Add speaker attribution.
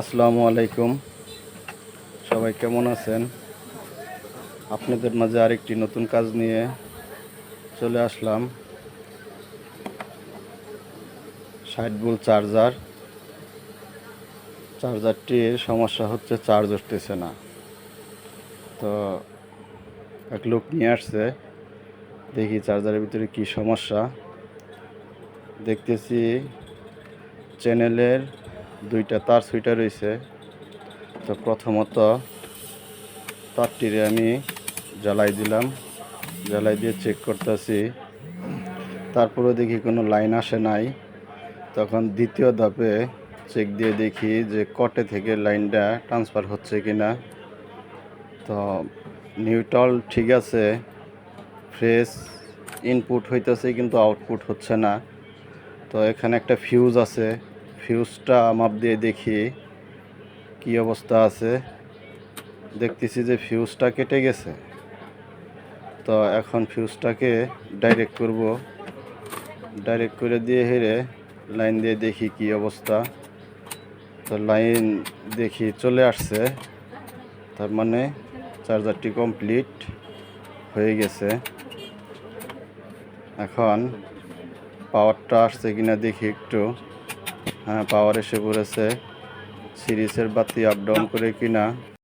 Speaker 1: আসসালামু আলাইকুম। সবাই কেমন আছেন? আপনাদের মাঝে আরেকটি নতুন কাজ নিয়ে চলে আসলাম। 60 ভোল্ট চার্জারটির সমস্যা হচ্ছে, চার্জ উঠতেছে না। তো এক লোক নিয়ে আসছে, দেখি চার্জারের ভিতরে কি সমস্যা। দেখতেছি চ্যানেলের দুইটা তার সুইটা রয়েছে। তো প্রথমত তারটিরে আমি জ্বালাই দিলাম, জ্বালাই দিয়ে চেক করতেছি, তারপরে দেখি কোনো লাইন আসে নাই। তখন দ্বিতীয় ধাপে চেক দিয়ে দেখি যে কটে থেকে লাইনটা ট্রান্সফার হচ্ছে কিনা। তো নিউট্রাল ঠিক আছে, ফ্রেশ ইনপুট হইতেছে কিন্তু আউটপুট হচ্ছে না। তো এখানে একটা ফিউজ আছে, ফিউজটা মাপ দিয়ে দেখি কি অবস্থা আছে। দেখতেছি যে ফিউজটা কেটে গেছে। তো এখন ফিউজটাকে ডাইরেক্ট করব, ডাইরেক্ট করে দিয়ে হেরে লাইন দিয়ে দেখি কি অবস্থা। তো লাইন দেখি চলে আসছে, তার মানে চার্জারটি কমপ্লিট হয়ে গেছে। এখন পাওয়ারটা আসছে কিনা দেখি একটু। হ্যাঁ, পাওয়ার এসে পড়েছে। সিরিজের বাতি আপ ডাউন করে কিনা